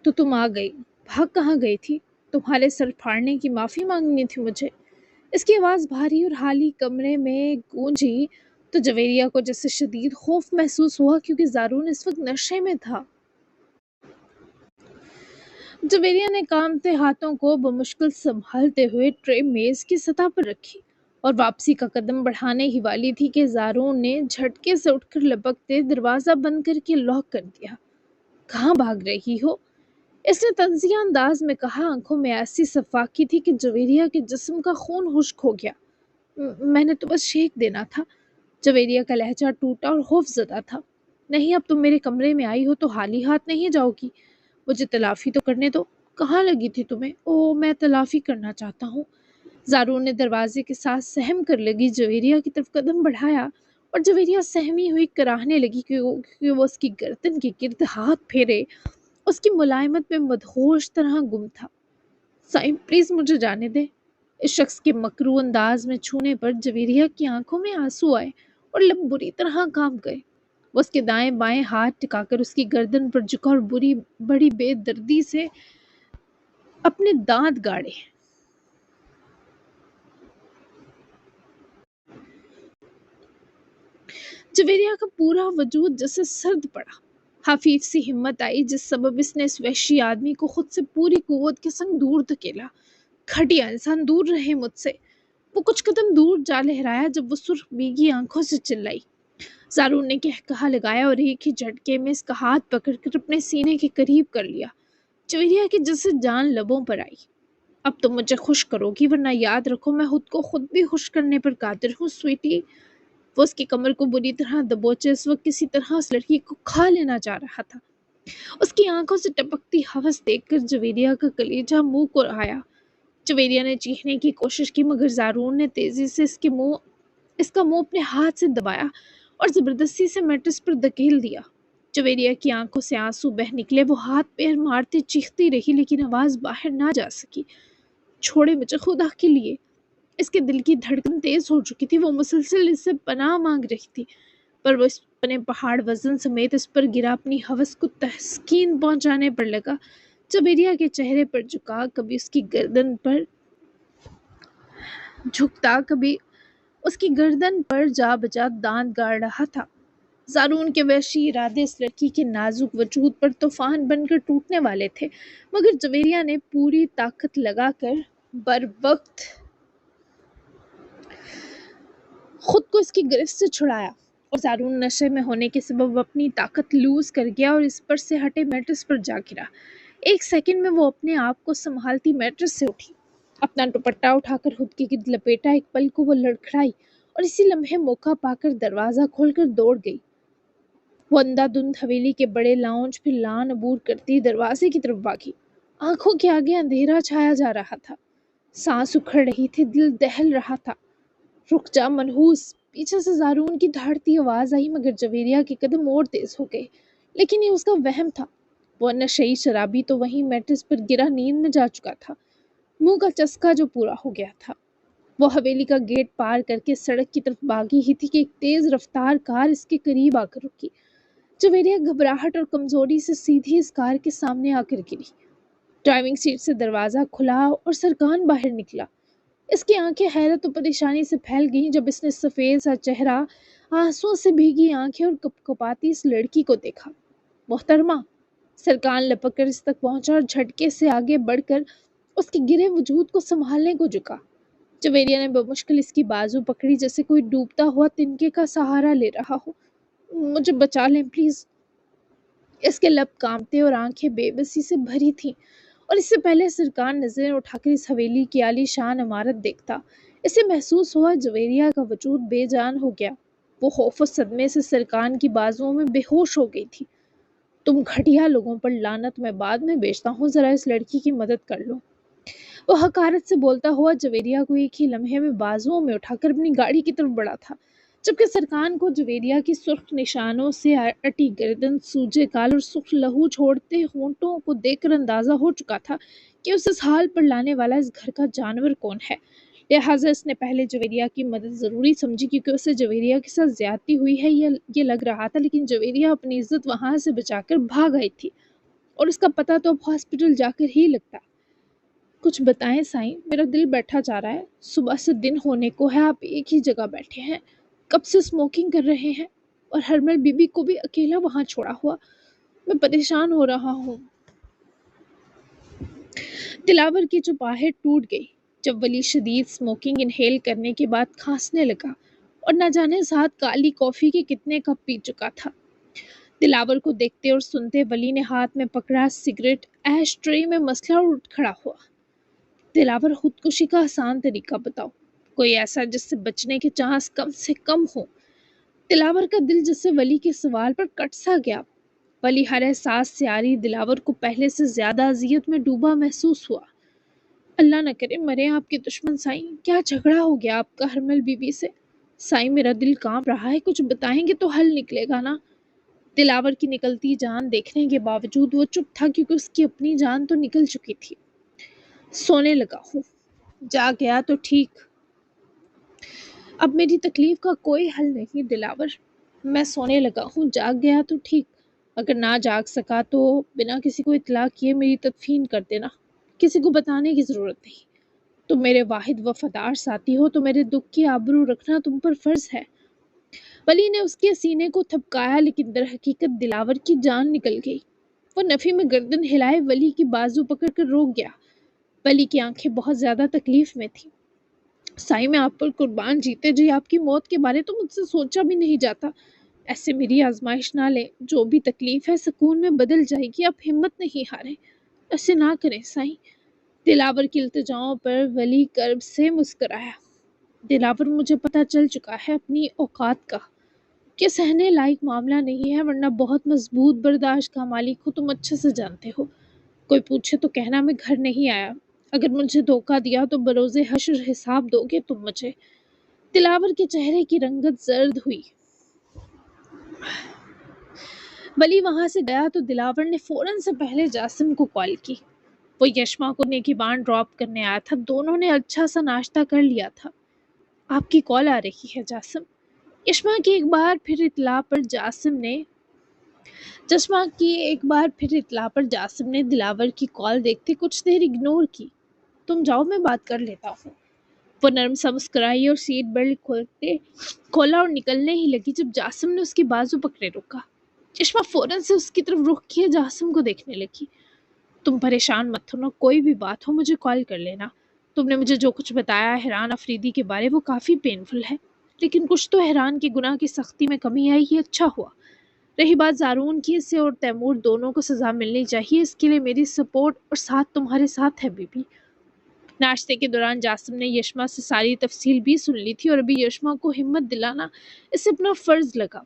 تو تم آ گئی، بھاگ کہاں گئی تھی؟ تمہارے سر پھاڑنے کی معافی مانگنی تھی مجھے۔ اس کی آواز بھاری اور حالی کمرے میں گونجی تو جویریہ کو جیسے شدید خوف محسوس ہوا، کیونکہ زارون اس وقت نشے میں تھا۔ جویریہ نے کانپتے ہاتھوں کو بمشکل سنبھالتے ہوئے ٹرے میز کی سطح پر رکھی اور واپسی کا قدم بڑھانے ہی والی تھی کہ زارون نے جھٹکے سے اٹھ کر لپکتے دروازہ بند کر کے لاک کر دیا۔ کہاں بھاگ رہی ہو؟ اس نے طنزیہ انداز میں کہا، آنکھوں میں ایسی صفاقی تھی کہ جویریہ کے جسم کا خون خشک ہو گیا۔ میں نے تو بس شیک دینا تھا۔ جویریہ کا لہجہ ٹوٹا اور خوف زدہ تھا۔ نہیں، اب تم میرے کمرے میں آئی ہو تو خالی ہاتھ نہیں جاؤ گی، مجھے تلافی تو کرنے دو۔ کہاں لگی تھی تمہیں؟ اوہ، میں تلافی کرنا چاہتا ہوں۔ زارون نے دروازے کے ساتھ سہم کر لگی جویریہ کی طرف قدم بڑھایا اور جویریہ سہمی ہوئی کراہنے لگی کیونکہ وہ اس کی گردن کے گرد ہاتھ پھیرے اس کی ملائمت میں مدہوش طرح گم تھا۔ سائیں پلیز مجھے جانے دیں۔ اس شخص کے مکروہ انداز میں چھونے پر جویریہ کی آنکھوں میں آنسو آئے اور لب بری طرح کانپ گئے۔ وہ اس کے دائیں بائیں ہاتھ ٹکا کر اس کی گردن پر جھکا اور بڑی بے دردی سے اپنے دانت گاڑے۔ جویریہ کا پورا وجود جیسے سرد پڑا۔ حفیظ سی ہمت آئی جس سبب اس نے اس وحشی آدمی کو خود سے پوری قوت کے سنگ دور دھکیلا۔ گھٹیا انسان، دور رہے مجھ سے۔ وہ کچھ قدم دور جا لہرایا جب وہ سرخ بیگی آنکھوں سے چلائی۔ زارون نے کہا لگایا اور ایک ہی جھٹکے میں اس کا ہاتھ پکڑ کر اپنے سینے کے قریب کر لیا۔ جویریہ کی جیسے جان لبوں پر آئی۔ اب تم مجھے خوش کرو گی، ورنہ یاد رکھو میں خود بھی خوش کرنے پر قادر ہوں سویٹی۔ وہ اس کی کمر کو بری طرح دبوچے اس وقت کسی طرح اس لڑکی کو کھا لینا چاہ رہا تھا۔ اس کی آنکھوں سے ٹپکتی ہوس دیکھ کر جویریہ کا کلیجہ منہ کو آیا۔ جویریہ نے چیخنے کی کوشش کی مگر زارون نے تیزی سے اس کا منہ اپنے ہاتھ سے دبایا اور زبردستی سے میٹرس پر دھکیل دیا۔ جویریہ کی آنکھوں سے آنسو بہہ نکلے، وہ ہاتھ پیر مارتے چیختی رہی لیکن آواز باہر نہ جا سکی۔ چھوڑے مجھے خدا کے لیے۔ اس کے دل کی دھڑکن تیز ہو چکی تھی، وہ مسلسل اس سے پناہ مانگ رہی تھی، پر وہ اپنے پہاڑ وزن سمیت اس پر گرا اپنی ہوس کو تسکین پہنچانے پر لگا۔ जबेरिया के चेहरे पर कभी उसकी गर्दन पर झुकता, कभी उसकी गर्दन पर जा बजा दांत गाड़ रहा था। ज़ारून के वहशी इरादे इस लड़की के नाजुक वजूद पर तूफान बनकर टूटने वाले थे, मगर जवेरिया ने पूरी ताकत लगाकर बर वक्त खुद को इसकी गिरफ्त से छुड़ाया, और ज़ारून नशे में होने के सबब अपनी ताकत लूज कर गया और इस पर से हटे मैट्रेस पर जा गिरा। एक सेकंड में वो अपने आप को संभालती मैट्रेस से उठी, अपना दुपट्टा उठाकर खुद की गिद्ध लपेटा। एक पल को वो लड़खड़ाई और इसी लम्हे मौका पाकर दरवाजा खोलकर दौड़ गई। वो अंधाधुंध हवेली के बड़े लाउंज फिर लान अबूर करती दरवाजे की तरफ भागी। आंखों के आगे अंधेरा छाया जा रहा था, सांस उखड़ रही थी, दिल दहल रहा था। रुक जा मनहूस, पीछे से ज़ारून की दहाड़ती आवाज आई, मगर जवेरिया के कदम और तेज हो गए। लेकिन ये उसका वहम था। वो नशेई शराबी तो वहीं मैट्रेस पर गिरा नींद में जा चुका था, मुंह का चस्का जो पूरा हो गया था। वो हवेली का गेट पार करके सड़क की तरफ भागी ही थी कि एक तेज रफ्तार कार इसके करीब आकर रुकी। जवेरिया घबराहट और कमजोरी से सीधी इस कार के सामने आकर गिरी। ड्राइविंग सीट से दरवाजा खुला और सरकान बाहर निकला। इसकी आंखें हैरत और परेशानी से फैल गईं जब इसने सफेद सा चेहरा, आंसुओं से भीगी आंखें और कपकपाती इस लड़की को देखा। मोहतरमा, सरकान लपक कर इस तक पहुंचा और झटके से आगे बढ़कर उसके गिरे वजूद को संभालने को झुका। जवेरिया ने बमुश्किल इसकी बाजू पकड़ी, जैसे कोई डूबता हुआ तिनके का सहारा ले रहा हो। मुझे बचा लें प्लीज। इसके लब कांपते और आंखें बेबसी से भरी थीं, और इससे पहले सरकान नजरें उठाकर इस हवेली की आलीशान इमारत देखता, इसे महसूस हुआ जवेरिया का वजूद बेजान हो गया। वो खौफ और सदमे से सरकान की बाजुओं में बेहोश हो गई थी। तुम घटिया लोगों पर लानत, मैं बाद में बेचता हूँ, जरा इस लड़की की मदद कर लो। वो हकारत से बोलता हुआ जवेरिया को एक ही लम्हे में बाजुओं में उठाकर अपनी गाड़ी की तरफ बढ़ा था, जबकि सरकान को जवेरिया की सुर्ख निशानों से अटी गर्दन, सूजे गाल और सुर्ख लहू छोड़ते होंठों को देखकर अंदाजा हो चुका था कि उसे इस हाल पर लाने वाला इस घर का जानवर कौन है। लिहाजा इसने पहले जवेरिया की मदद जरूरी समझी, क्योंकि उसे जवेरिया के साथ ज्यादती हुई है ये लग रहा था। लेकिन जवेरिया अपनी इज्जत वहां से बचाकर भाग आई थी, और उसका पता तो अब हॉस्पिटल जाकर ही लगता। कुछ बताएं साईं, मेरा दिल बैठा जा रहा है। सुबह से दिन होने को है, आप एक ही जगह बैठे हैं, कब से स्मोकिंग कर रहे हैं, और हरमल बीबी को भी अकेला वहां छोड़ा हुआ। मैं परेशान हो रहा हूँ। दिलावर की चुपाहट टूट गई जब वली शदीद स्मोकिंग इनहेल करने के बाद खांसने लगा, और न जाने साथ काली कॉफी के कितने कप पी चुका था। दिलावर को देखते और सुनते वली ने हाथ में पकड़ा सिगरेट ऐश ट्रे में मसला और उठ खड़ा हुआ। दिलावर, खुदकुशी का आसान तरीका बताओ, कोई ऐसा जिससे बचने के चांस कम से कम हो। दिलावर का दिल जैसे वली के सवाल पर कट सा गया। वली हर एहसास से आ रही दिलावर को पहले से ज्यादा अजियत में डूबा महसूस हुआ। अल्लाह न करे मरे आपके दुश्मन साईं, क्या झगड़ा हो गया आपका हरमल बीबी से? साईं, मेरा दिल कांप रहा है, कुछ बताएंगे तो हल निकलेगा ना। दिलावर की निकलती जान देखने के बावजूद वो चुप था, क्योंकि उसकी अपनी जान तो निकल चुकी थी। सोने लगा हूँ, जाग गया तो ठीक, अब मेरी तकलीफ का कोई हल नहीं दिलावर। मैं सोने लगा हूँ, जाग गया तो ठीक, अगर ना जाग सका तो बिना किसी को इत्तला किए मेरी तदफीन कर देना, किसी को बताने की जरूरत नहीं। तुम मेरे वाहिद वफादार साथी हो, तो मेरे दुख की आबरू रखना तुम पर फर्ज है। वली ने उसके सीने को थपकाया, लेकिन दर हकीकत दिलावर की जान निकल गई। वो नफी में गर्दन हिलाए वली की बाजू पकड़ कर रोक गया। वली की आंखें बहुत ज्यादा तकलीफ में थी। साईं, मैं आप पर कुर्बान, जीते जी आपकी मौत के बारे तो मुझसे सोचा भी नहीं जाता। ऐसे मेरी आजमाइश ना ले, जो भी तकलीफ है सुकून में बदल जाएगी, आप हिम्मत नहीं हारे, ऐसे ना करें साईं। दिलावर की इल्तिजाओं पर वली कर्ब से मुस्कुराया। दिलावर, मुझे पता चल चुका है अपनी औकात का, कि सहने लायक मामला नहीं है, वरना बहुत मजबूत बर्दाश्त का मालिक हो, तुम अच्छे से जानते हो। कोई पूछे तो कहना मैं घर नहीं आया, अगर मुझे धोखा दिया तो बरोज़े हश्र हिसाब दोगे तुम मुझे। दिलावर के चेहरे की रंगत जर्द हुई। वली वहां से गया तो दिलावर ने फौरन से पहले जासिम को कॉल की। वो यशमा को नेकीबान ड्रॉप करने आया था, दोनों ने अच्छा सा नाश्ता कर लिया था। आपकी कॉल आ रही है जासिम। यशमा की एक बार फिर इतला पर जासिम ने چشمہ کی ایک بار پھر اطلاع پر جاسم نے دلاور کی کال دیکھتے کچھ دیر اگنور کی۔ تم جاؤ، میں بات کر لیتا ہوں۔ وہ نرم سا مسکرائی اور سیٹ بیلٹ کھولا اور نکلنے ہی لگی جب جاسم نے اس کی بازو پکڑے روکا۔ چشمہ فوراً سے اس کی طرف رخ کیے جاسم کو دیکھنے لگی۔ تم پریشان مت ہونا، کوئی بھی بات ہو مجھے کال کر لینا۔ تم نے مجھے جو کچھ بتایا حیران افریدی کے بارے وہ کافی پینفل ہے، لیکن کچھ تو حیران کے گناہ کی سختی میں کمی آئی، یہ اچھا ہوا۔ رہی بات زارون کی، اسے اور تیمور دونوں کو سزا ملنی چاہیے، اس کے لیے میری سپورٹ اور ساتھ تمہارے ساتھ ہے بی۔ ناشتے کے دوران جاسم نے یشما سے ساری تفصیل بھی سن لی تھی اور ابھی یشما کو ہمت دلانا اسے اپنا فرض لگا۔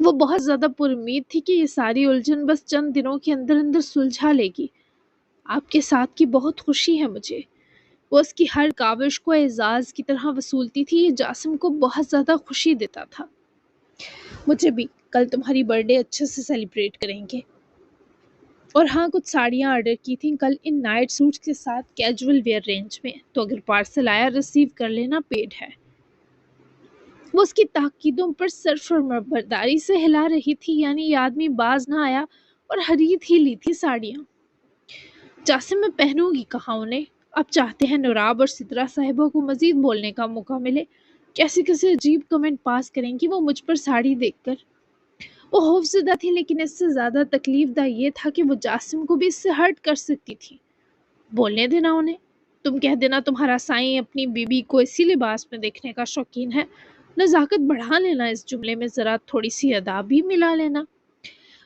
وہ بہت زیادہ پر امید تھی کہ یہ ساری الجھن بس چند دنوں کے اندر اندر سلجھا لے گی۔ آپ کے ساتھ کی بہت خوشی ہے مجھے۔ وہ اس کی ہر کاوش کو اعزاز کی طرح وصولتی تھی، یہ جاسم کو بہت زیادہ خوشی دیتا تھا۔ مجھے بھی، کل تمہاری برتھ ڈے اچھے سے سیلیبریٹ کریں گے۔ اور ہاں، کچھ ساڑیاں آرڈر کی تھیں کل ان نائٹ سوٹس کے ساتھ کیجول ویئر رینج میں، تو اگر پارسل آیا ریسیو کر لینا، پیڈ ہے۔ وہ اس کی تاکیدوں پر سر فرمانبرداری سے ہلا رہی تھی، یعنی یہ آدمی باز نہ آیا اور خرید ہی لی تھی ساڑیاں۔ جاسم میں پہنوں گی کہاں انہیں؟ اب چاہتے ہیں نوراب اور سترہ صاحبہ کو مزید بولنے کا موقع ملے، کیسے کیسے عجیب کمنٹ پاس کریں گی وہ مجھ پر ساڑی دیکھ کر۔ وہ خوفزدہ تھی، لیکن اس سے زیادہ تکلیف دہ یہ تھا کہ وہ جاسم کو بھی اس سے ہرٹ کر سکتی تھی۔ بولنے دینا انہیں، تم کہہ دینا تمہارا سائیں اپنی بیوی کو اسی لباس میں دیکھنے کا شوقین ہے۔ نزاکت بڑھا لینا، اس جملے میں ذرا تھوڑی سی ادا بھی ملا لینا۔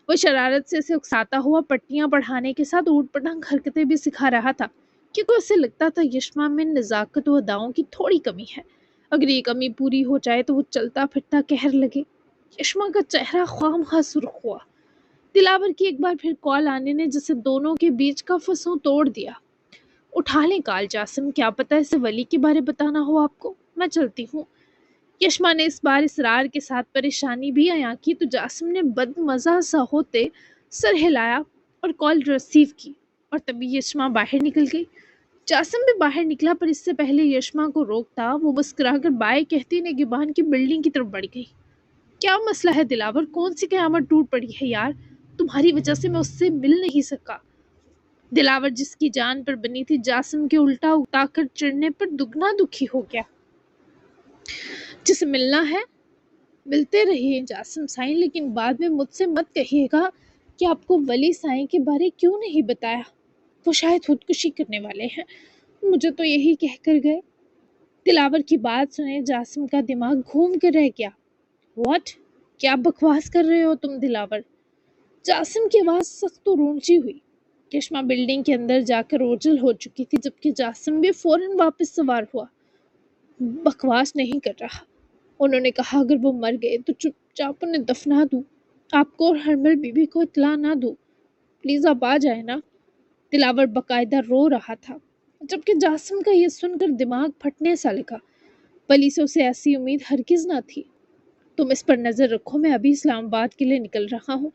وہ شرارت سے اسے اکساتا ہوا پٹیاں پڑھانے کے ساتھ اوٹ پٹانگ حرکتیں بھی سکھا رہا تھا، کیونکہ اسے لگتا تھا یشما میں نزاکت و اداؤں کی تھوڑی کمی ہے۔ اگر یہ کمی پوری ہو جائے تو وہ چلتا پھرتا قہر لگے۔ یشما کا چہرہ خواہ مخواہ سرخ ہوا۔ دلاور کی ایک بار پھر کال آنے نے جسے دونوں کے بیچ کا فسوں توڑ دیا۔ اٹھا لیں کال جاسم، کیا پتہ اسے ولی کے بارے بتانا ہو آپ کو، میں چلتی ہوں۔ یشما نے اس بار اصرار کے ساتھ پریشانی بھی عیاں کی تو جاسم نے بد مزہ سا ہوتے سر ہلایا اور کال ریسیو کی، اور تبھی یشما باہر نکل گئی۔ جاسم بھی باہر نکلا، پر اس سے پہلے یشما کو روکتا وہ مسکرا کر بائے کہتی نگہبان کی بلڈنگ کی طرف بڑھ گئی۔ کیا مسئلہ ہے دلاور، کون سی قیامت ٹوٹ پڑی ہے یار؟ تمہاری وجہ سے میں اس سے مل نہیں سکا۔ دلاور جس کی جان پر بنی تھی جاسم کے الٹا اکتا کر چڑھنے پر دگنا دکھی ہو گیا۔ جسے ملنا ہے ملتے رہیے جاسم سائیں، لیکن بعد میں مجھ سے مت کہیے گا کہ آپ کو ولی سائیں کے بارے کیوں نہیں بتایا، وہ شاید خودکشی کرنے والے ہیں، مجھے تو یہی کہہ کر گئے۔ دلاور کی بات سنے جاسم کا دماغ گھوم کر رہ گیا۔ واٹ؟ کیا بکواس کر رہے ہو تم دلاور؟ جاسم کی آواز سخت و رونچی ہوئی۔ یشما بلڈنگ کے اندر جا کر اوجھل ہو چکی تھی، جبکہ جاسم بھی فوراً واپس سوار ہوا۔ بکواس نہیں کر رہا، انہوں نے کہا اگر وہ مر گئے تو چپ چاپ انہیں دفنا دوں، آپ کو اور ہرمل بی بی کو اطلاع نہ دوں، پلیز آپ آ جائیں نا۔ دلاور باقاعدہ رو رہا تھا، جبکہ جاسم کا یہ سن کر دماغ پھٹنے سا لگا۔ ولی سے اسے ایسی امید ہرگز نہ تھی۔ تم اس پر نظر رکھو، میں ابھی اسلام آباد کے لیے نکل رہا ہوں،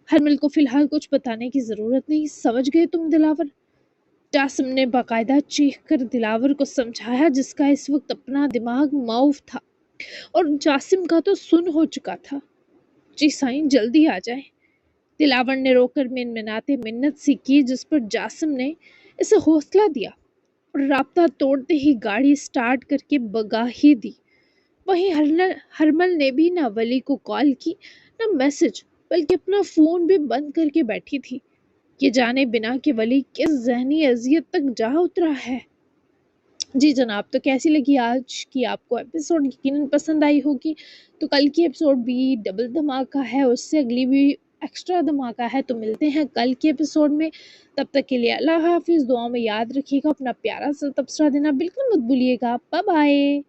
ہرمل کو فی الحال کچھ بتانے کی ضرورت نہیں، سمجھ گئے تم دلاور؟ جاسم نے باقاعدہ چیخ کر دلاور کو سمجھایا، جس کا اس وقت اپنا دماغ معاف تھا اور جاسم کا تو سن ہو چکا تھا۔ جی سائیں، جلدی آ جائیں۔ دلاور نے رو کر منمناتے منت سی کی، جس پر جاسم نے اسے حوصلہ دیا اور رابطہ توڑتے ہی گاڑی سٹارٹ کر کے بگا ہی دی۔ وہیں ہرمل نے بھی نہ ولی کو کال کی نہ میسج، بلکہ اپنا فون بھی بند کر کے بیٹھی تھی، یہ جانے بنا کہ ولی کس ذہنی اذیت تک جا اترا ہے۔ جی جناب، تو کیسی لگی آج کی آپ کو ایپیسوڈ؟ یقیناً پسند آئی ہوگی۔ تو کل کی ایپیسوڈ بھی ڈبل دھماکہ ہے، اس سے اگلی بھی ایکسٹرا دھماکہ ہے، تو ملتے ہیں کل کے ایپیسوڈ میں۔ تب تک کے لیے اللہ حافظ، دعاؤں میں یاد رکھیے گا، اپنا پیارا سا تبصرہ دینا بالکل مت بھولیے گا۔ Bye bye.